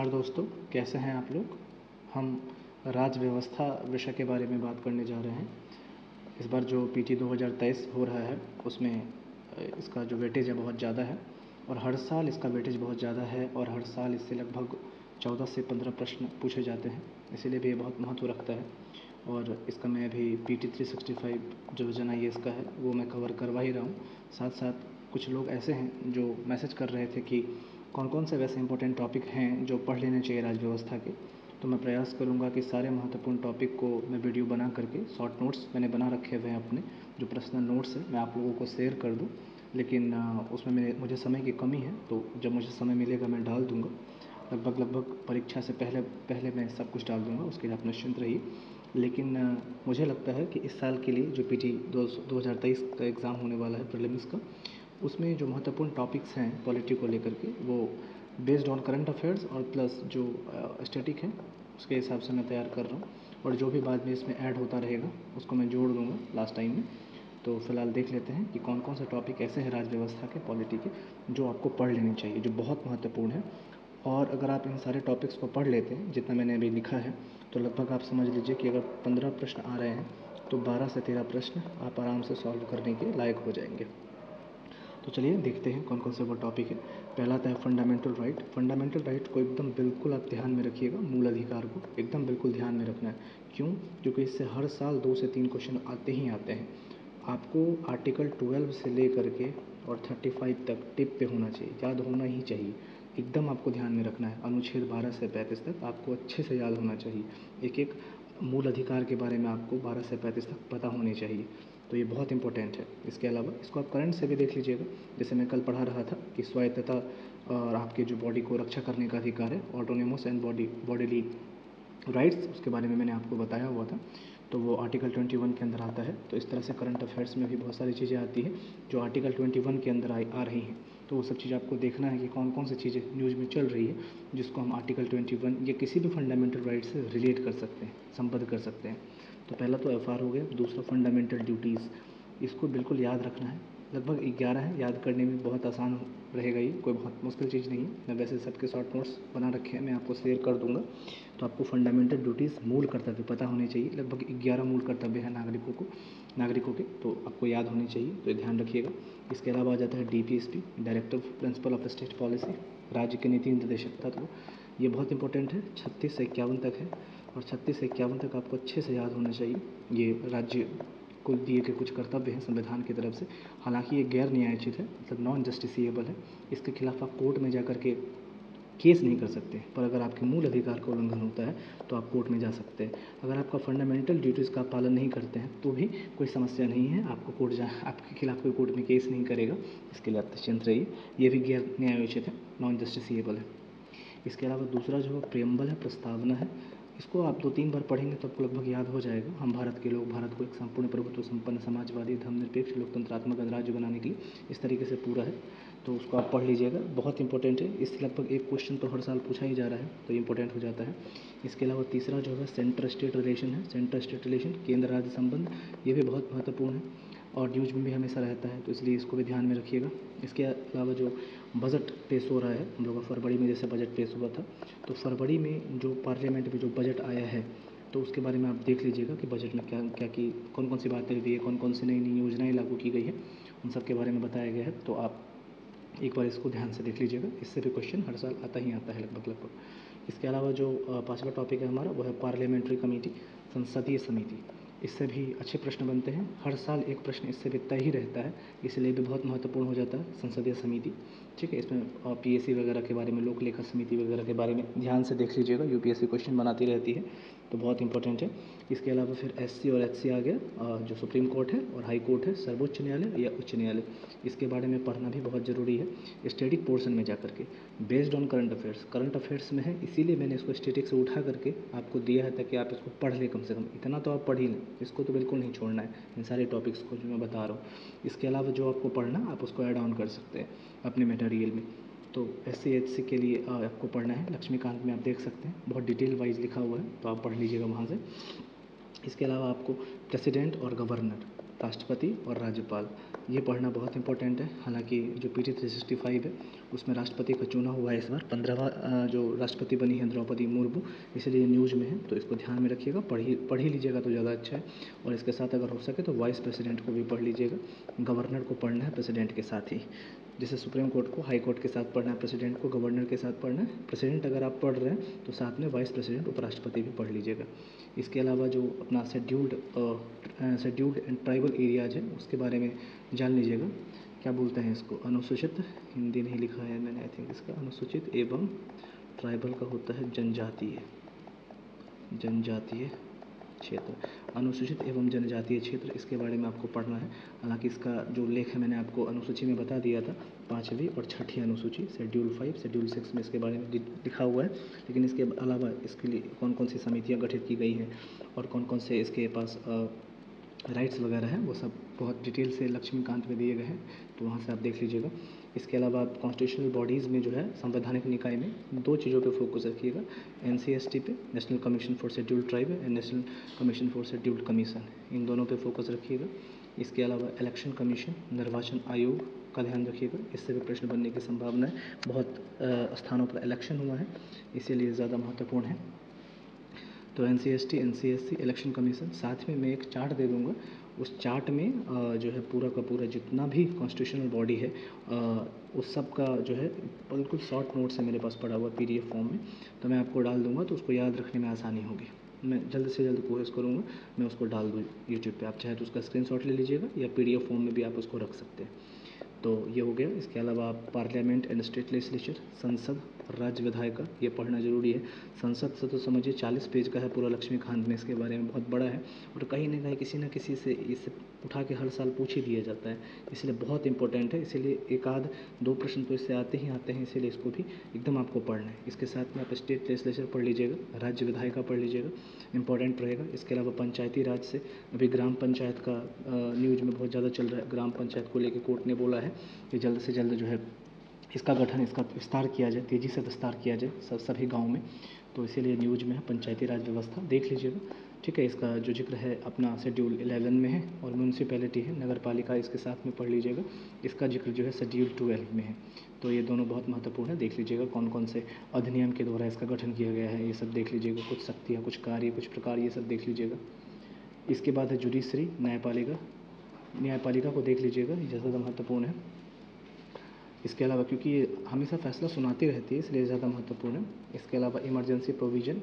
नमस्कार दोस्तों, कैसे हैं आप लोग। हम राज्य व्यवस्था विषय के बारे में बात करने जा रहे हैं। इस बार जो पीटी 2023 हो रहा है उसमें इसका जो वेटेज है बहुत ज़्यादा है और हर साल इसका वेटेज बहुत ज़्यादा है और हर साल इससे लगभग 14 से 15 प्रश्न पूछे जाते हैं, इसीलिए भी ये बहुत महत्व रखता है। और इसका मैं अभी पीटी 365 जो विजन IAS का है वो मैं कवर करवा ही रहा हूँ। साथ साथ कुछ लोग ऐसे हैं जो मैसेज कर रहे थे कि कौन कौन से वैसे इंपॉर्टेंट टॉपिक हैं जो पढ़ लेने चाहिए राज्य व्यवस्था के। तो मैं प्रयास करूंगा कि सारे महत्वपूर्ण टॉपिक को मैं वीडियो बना करके शॉर्ट नोट्स मैंने बना रखे हुए हैं, अपने जो पर्सनल नोट्स है मैं आप लोगों को शेयर कर दूं। लेकिन उसमें मुझे समय की कमी है, तो जब मुझे समय मिलेगा मैं डाल दूँगा। लगभग परीक्षा से पहले मैं सब कुछ डाल दूँगा, उसके लिए आप निश्चिंत रहिए। लेकिन मुझे लगता है कि इस साल के लिए जो पीटी 2023 का एग्ज़ाम होने वाला है प्रीलिम्स का, उसमें जो महत्वपूर्ण टॉपिक्स हैं पॉलिटी को लेकर के वो बेस्ड ऑन करंट अफेयर्स और प्लस जो स्टैटिक है उसके हिसाब से मैं तैयार कर रहा हूँ। और जो भी बाद में इसमें ऐड होता रहेगा उसको मैं जोड़ दूँगा लास्ट टाइम में। तो फिलहाल देख लेते हैं कि कौन कौन से टॉपिक ऐसे हैं राज्य व्यवस्था के पॉलिटी के जो आपको पढ़ लेने चाहिए, जो बहुत महत्वपूर्ण है। और अगर आप इन सारे टॉपिक्स को पढ़ लेते हैं जितना मैंने अभी लिखा है, तो लगभग आप समझ लीजिए कि अगर 15 प्रश्न आ रहे हैं तो 12 से 13 प्रश्न आप आराम से सॉल्व करने के लायक हो जाएंगे। तो चलिए देखते हैं कौन कौन से वो टॉपिक है। पहला आता है फंडामेंटल राइट। फंडामेंटल राइट को एकदम बिल्कुल आप ध्यान में रखिएगा, मूल अधिकार को एकदम बिल्कुल ध्यान में रखना है। क्यों? क्योंकि इससे हर साल 2 से 3 क्वेश्चन आते ही आते हैं। आपको आर्टिकल 12 से ले करके और 35 तक टिप पे होना चाहिए, याद होना ही चाहिए। एकदम आपको ध्यान में रखना है। अनुच्छेद 12 से 35 तक आपको अच्छे से याद होना चाहिए। एक एक मूल अधिकार के बारे में आपको 12 से 35 तक पता होने चाहिए, तो ये बहुत इंपॉर्टेंट है। इसके अलावा इसको आप करंट से भी देख लीजिएगा। जैसे मैं कल पढ़ा रहा था कि स्वायत्तता और आपके जो बॉडी को रक्षा करने का अधिकार है, ऑटोनोमस एंड बॉडीली राइट्स, उसके बारे में मैंने आपको बताया हुआ था। तो वो आर्टिकल 21 के अंदर आता है। तो इस तरह से करंट अफेयर्स में भी बहुत सारी चीज़ें आती हैं जो आर्टिकल 21 के अंदर आ रही हैं। तो वो सब चीज़ आपको देखना है कि कौन कौन सी चीज़ें न्यूज़ में चल रही है जिसको हम आर्टिकल 21 या किसी भी फंडामेंटल राइट से रिलेट कर सकते हैं, संबद्ध कर सकते हैं। तो पहला तो FR हो गया। दूसरा फंडामेंटल ड्यूटीज़, इसको बिल्कुल याद रखना है। लगभग 11 है, याद करने में बहुत आसान रहेगा, ये कोई बहुत मुश्किल चीज़ नहीं है। मैं वैसे सबके शॉर्ट नोट्स बना रखे हैं, मैं आपको शेयर कर दूंगा। तो आपको फंडामेंटल ड्यूटीज़, मूल कर्तव्य पता होने चाहिए। लगभग 11 मूल कर्तव्य हैं नागरिकों के, तो आपको याद होने चाहिए, तो ध्यान रखिएगा। इसके अलावा आ जाता है DPSP, directive principle of state policy, राज्य के नीति निर्देशक तत्व। ये बहुत इंपॉर्टेंट है, 36 से 51 तक है और 36 से 51 तक आपको अच्छे से याद होना चाहिए। ये राज्य को दिए गए कुछ कर्तव्य हैं संविधान की तरफ से। हालांकि ये गैर न्यायोचित है, मतलब नॉन जस्टिसिएबल है। इसके खिलाफ आप कोर्ट में जाकर के केस नहीं कर सकते, पर अगर आपके मूल अधिकार का उल्लंघन होता है तो आप कोर्ट में जा सकते हैं। अगर आपका फंडामेंटल ड्यूटीज़ का पालन नहीं करते हैं तो भी कोई समस्या नहीं है, आपके खिलाफ कोई कोर्ट में केस नहीं करेगा, इसके लिए आप निश्चिंत रहिए। ये भी गैर न्यायोचित है, नॉन जस्टिसिएबल है। इसके अलावा दूसरा जो प्रेम्बल है, प्रस्तावना है, इसको आप 2-3 बार पढ़ेंगे तो आपको लगभग याद हो जाएगा। हम भारत के लोग भारत को एक संपूर्ण प्रभुत्व संपन्न समाजवादी धर्मनिरपेक्ष लोकतंत्रात्मक गणराज्य बनाने के लिए, इस तरीके से पूरा है। तो उसको आप पढ़ लीजिएगा, बहुत इंपॉर्टेंट है। इससे लगभग एक क्वेश्चन तो हर साल पूछा ही जा रहा है, तो इंपॉर्टेंट हो जाता है। इसके अलावा तीसरा जो है सेंटर स्टेट रिलेशन है, सेंटर स्टेट रिलेशन, केंद्र राज्य संबंध, ये भी बहुत महत्वपूर्ण है और न्यूज़ में भी हमेशा रहता है, तो इसलिए इसको भी ध्यान में रखिएगा। इसके अलावा जो बजट पेश हो रहा है हम लोग का, फरवरी में जैसे बजट पेश हुआ था, तो फरवरी में जो पार्लियामेंट में जो बजट आया है तो उसके बारे में आप देख लीजिएगा कि बजट में क्या क्या की कौन सी बातें हुई है, कौन कौन सी नई नई योजनाएं लागू की गई है, उन सब के बारे में बताया गया है। तो आप एक बार इसको ध्यान से देख लीजिएगा, इससे भी क्वेश्चन हर साल आता ही आता है लगभग। इसके अलावा जो पांचवा टॉपिक है हमारा वो है पार्लियामेंट्री कमेटी, संसदीय समिति। इससे भी अच्छे प्रश्न बनते हैं, हर साल एक प्रश्न इससे भी तय ही रहता है, इसलिए भी बहुत महत्वपूर्ण हो जाता है संसदीय समिति। ठीक है, इसमें PSC वगैरह के बारे में, लोक लेखा समिति वगैरह के बारे में ध्यान से देख लीजिएगा, UPSC क्वेश्चन बनाती रहती है, तो बहुत इंपॉर्टेंट है। इसके अलावा फिर SC और HC आ गया, जो सुप्रीम कोर्ट है और हाई कोर्ट है, सर्वोच्च न्यायालय या उच्च न्यायालय, इसके बारे में पढ़ना भी बहुत ज़रूरी है स्टैटिक पोर्शन में जाकर के, बेस्ड ऑन करंट अफेयर्स में है, इसीलिए मैंने इसको स्टैटिक से उठा करके आपको दिया है ताकि आप इसको पढ़ लें, कम से कम इतना तो आप पढ़ ही लें, इसको तो बिल्कुल नहीं छोड़ना है, इन सारे टॉपिक्स को जो मैं बता रहा हूँ। इसके अलावा जो आपको पढ़ना आप उसको ऐड ऑन कर सकते हैं अपने मटेरियल में। तो SC HC के लिए आपको पढ़ना है, लक्ष्मीकांत में आप देख सकते हैं, बहुत डिटेल वाइज लिखा हुआ है, तो आप पढ़ लीजिएगा वहाँ से। इसके अलावा आपको प्रेसिडेंट और गवर्नर, राष्ट्रपति और राज्यपाल, ये पढ़ना बहुत इंपॉर्टेंट है। हालांकि जो PT 365 है उसमें राष्ट्रपति का चुना हुआ है इस बार 15वां जो राष्ट्रपति बनी है द्रौपदी मुर्मू, इसलिए न्यूज़ में है, तो इसको ध्यान में रखिएगा, पढ़ ही लीजिएगा तो ज़्यादा अच्छा है। और इसके साथ अगर हो सके तो वाइस प्रेसिडेंट को भी पढ़ लीजिएगा। गवर्नर को पढ़ना है प्रेसिडेंट के साथ ही, जैसे सुप्रीम कोर्ट को हाई कोर्ट के साथ पढ़ना है, प्रेसिडेंट को गवर्नर के साथ पढ़ना है। प्रेसिडेंट अगर आप पढ़ रहे हैं तो साथ में वाइस प्रेसिडेंट उपराष्ट्रपति भी पढ़ लीजिएगा। इसके अलावा जो अपना शेड्यूल्ड एंड ट्राइबल एरियाज है उसके बारे में जान लीजिएगा। क्या बोलते हैं इसको, अनुसूचित, हिंदी नहीं लिखा है मैंने, आई थिंक इसका अनुसूचित एवं ट्राइबल का होता है जनजातीय क्षेत्र, अनुसूचित एवं जनजातीय क्षेत्र, इसके बारे में आपको पढ़ना है। हालांकि इसका जो लेख है मैंने आपको अनुसूची में बता दिया था, 5वीं और 6ठी अनुसूची, शेड्यूल 5 शेड्यूल 6 में इसके बारे में लिखा हुआ है। लेकिन इसके अलावा इसके लिए कौन कौन सी समितियाँ गठित की गई हैं और कौन कौन से इसके पास राइट्स वगैरह हैं, वो सब बहुत डिटेल से लक्ष्मीकांत में दिए गए हैं, तो वहाँ से आप देख लीजिएगा। इसके अलावा आप कॉन्स्टिट्यूशनल बॉडीज़ में जो है संवैधानिक निकाय में 2 चीज़ों पे फोकस रखिएगा, NCST पे, national commission for scheduled tribe, and national commission for scheduled commission, इन दोनों पे फोकस रखिएगा। इसके अलावा इलेक्शन कमीशन, निर्वाचन आयोग का ध्यान रखिएगा, इससे भी प्रश्न बनने की संभावना है। बहुत स्थानों पर इलेक्शन हुआ है, इसीलिए ज़्यादा महत्वपूर्ण है। तो NCST, NCSC, इलेक्शन कमीशन, साथ में मैं एक चार्ट दे दूँगा, उस चार्ट में जो है पूरा का पूरा जितना भी कॉन्स्टिट्यूशनल बॉडी है उस सब का जो है बिल्कुल शॉर्ट नोट्स है मेरे पास पड़ा हुआ PDF फॉर्म में, तो मैं आपको डाल दूँगा, तो उसको याद रखने में आसानी होगी। मैं जल्द से जल्द कोशिश करूँगा मैं उसको डाल दूँ यूट्यूब पे, आप चाहे तो उसका स्क्रीनशॉट ले लीजिएगा या PDF फॉर्म में भी आप उसको रख सकते हैं। तो ये हो गया। इसके अलावा आप पार्लियामेंट एंड स्टेट लेजिस्लेचर, संसद और राज्य विधायिका, ये पढ़ना जरूरी है। संसद से तो समझिए 40 पेज का है पूरा लक्ष्मीकांत में, इसके बारे में बहुत बड़ा है और कहीं ना कहीं किसी न किसी से इसे उठा के हर साल पूछ ही दिया जाता है, इसलिए बहुत इंपॉर्टेंट है। इसीलिए एक आध 2 प्रश्न तो इससे आते हैं, इसीलिए इसको भी एकदम आपको पढ़ना है। इसके साथ में आप स्टेट लेजिस्लेचर पढ़ लीजिएगा, राज्य विधायिका पढ़ लीजिएगा, इंपॉर्टेंट रहेगा। इसके अलावा पंचायती राज से अभी ग्राम पंचायत का न्यूज़ में बहुत ज़्यादा चल रहा है, ग्राम पंचायत को लेकर कोर्ट ने बोला है कि जल्द से जल्द जो है इसका गठन, इसका विस्तार किया जाए, तेज़ी से विस्तार किया जाए सभी गाँव में, तो इसीलिए न्यूज़ में है पंचायती राज व्यवस्था, देख लीजिएगा। ठीक है, इसका जो जिक्र है अपना शेड्यूल 11 में है, और म्यूनसिपैलिटी है, नगर पालिका, इसके साथ में पढ़ लीजिएगा, इसका जिक्र जो है शेड्यूल 12 में है। तो ये दोनों बहुत महत्वपूर्ण है, देख लीजिएगा कौन कौन से अधिनियम के द्वारा इसका गठन किया गया है, ये सब देख लीजिएगा, कुछ शक्तियाँ, कुछ कार्य, कुछ प्रकार, ये सब देख लीजिएगा। इसके बाद है जुडिशरी, न्यायपालिका को देख लीजिएगा, ये ज़्यादा महत्वपूर्ण है। इसके अलावा क्योंकि ये हमेशा फैसला सुनाती रहती है इसलिए ज़्यादा महत्वपूर्ण है। इसके अलावा इमरजेंसी प्रोविज़न,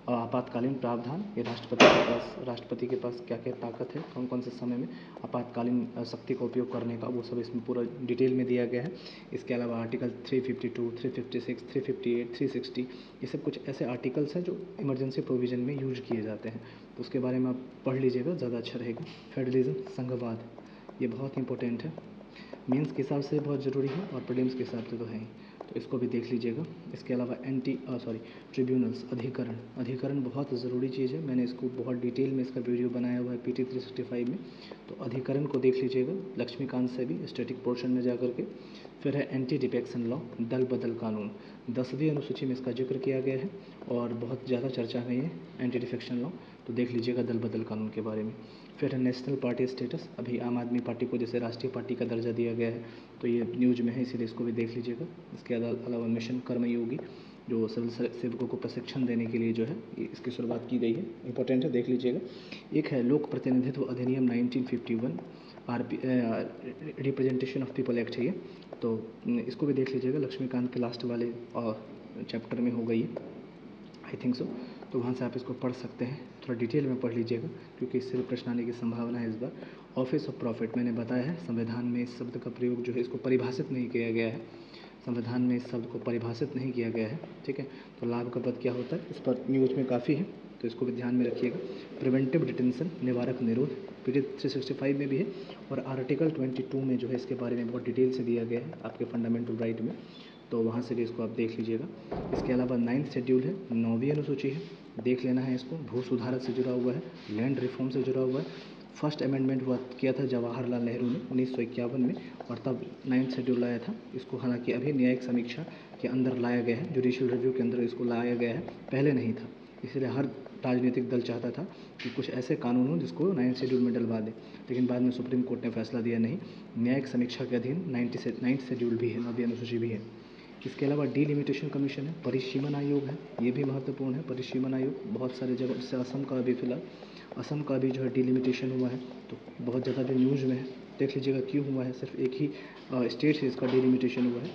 आपातकालीन प्रावधान, ये राष्ट्रपति के पास क्या क्या ताकत है, कौन कौन से समय में आपातकालीन शक्ति का उपयोग करने का, वो सब इसमें पूरा डिटेल में दिया गया है। इसके अलावा आर्टिकल 352, 356, 358, 360, ये सब कुछ ऐसे आर्टिकल्स हैं जो इमरजेंसी प्रोविज़न में यूज किए जाते हैं, तो उसके बारे में आप पढ़ लीजिएगा, ज़्यादा अच्छा रहेगा। फेडरलिज्म, संघवाद, ये बहुत इंपॉर्टेंट है, मेंस के हिसाब से बहुत ज़रूरी है और प्रीलिम्स के हिसाब से तो है ही, तो इसको भी देख लीजिएगा। इसके अलावा ट्रिब्यूनल्स, अधिकरण बहुत ज़रूरी चीज़ है, मैंने इसको बहुत डिटेल में इसका वीडियो बनाया हुआ है PT 365 में, तो अधिकरण को देख लीजिएगा लक्ष्मीकांत से भी स्टैटिक पोर्शन में जा करके। फिर है एंटी डिफेक्शन लॉ, दल बदल कानून, 10वीं अनुसूची में इसका जिक्र किया गया है और बहुत ज़्यादा चर्चा में है एंटी डिफेक्शन लॉ, तो देख लीजिएगा दल बदल कानून के बारे में। फिर है नेशनल पार्टी स्टेटस, अभी आम आदमी पार्टी को जैसे राष्ट्रीय पार्टी का दर्जा दिया गया है, तो ये न्यूज़ में है, इसीलिए इसको भी देख लीजिएगा। इसके अलावा मिशन कर्मयोगी, जो सिविल सेवकों को प्रशिक्षण देने के लिए जो है इसकी शुरुआत की गई है, इंपॉर्टेंट है, देख लीजिएगा। एक है लोक प्रतिनिधित्व अधिनियम 1951, रिप्रेजेंटेशन ऑफ पीपल एक्ट है ये, तो इसको भी देख लीजिएगा, लक्ष्मीकांत के लास्ट वाले चैप्टर में हो गई है, आई थिंक सो, तो वहाँ से आप इसको पढ़ सकते हैं, थोड़ा डिटेल में पढ़ लीजिएगा क्योंकि इससे भी प्रश्न आने की संभावना है इस बार। ऑफिस ऑफ प्रॉफिट, मैंने बताया है संविधान में इस शब्द का प्रयोग जो है इसको परिभाषित नहीं किया गया है, संविधान में इस शब्द को परिभाषित नहीं किया गया है, ठीक है। तो लाभ का पद क्या होता है, इस पर न्यूज़ में काफ़ी है, तो इसको भी ध्यान में रखिएगा। प्रिवेंटिव डिटेंशन, निवारक निरोध, PT 365 में भी है, और आर्टिकल 22 में जो है इसके बारे में बहुत डिटेल से दिया गया है आपके फंडामेंटल राइट में, तो वहाँ से भी इसको आप देख लीजिएगा। इसके अलावा 9th शेड्यूल है, 9वीं अनुसूची है, देख लेना है इसको, भू सुधार से जुड़ा हुआ है, लैंड रिफॉर्म से जुड़ा हुआ है। फर्स्ट अमेंडमेंट हुआ किया था जवाहरलाल नेहरू ने 1951 में, और तब 9th शेड्यूल लाया था इसको, हालांकि अभी न्यायिक समीक्षा के अंदर लाया गया है, जुडिशियल रिव्यू के अंदर इसको लाया गया है, पहले नहीं था। इसलिए हर राजनीतिक दल चाहता था कि कुछ ऐसे कानून हों जिसको 9th शेड्यूल में डलवा दें, लेकिन बाद में सुप्रीम कोर्ट ने फैसला दिया नहीं, न्यायिक समीक्षा के अधीन 9th शेड्यूल भी है, 9वीं अनुसूची भी है। इसके अलावा डिलिमिटेशन कमीशन है, परिसीमन आयोग है, ये भी महत्वपूर्ण है। परिसीमन आयोग बहुत सारे जगह, जैसे असम का अभी फिलहाल असम का भी जो है डिलिमिटेशन हुआ है, तो बहुत ज़्यादा जो न्यूज़ में है, देख लीजिएगा क्यों हुआ है। सिर्फ एक ही स्टेट से इसका डिलिमिटेशन हुआ है।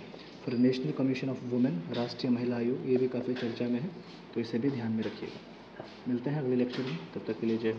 फिर नेशनल कमीशन ऑफ वुमेन, राष्ट्रीय महिला आयोग, ये भी काफ़ी चर्चा में है, तो इसे भी ध्यान में रखिएगा। मिलते हैं अगले लेक्चर में, तब तक के लिए जय।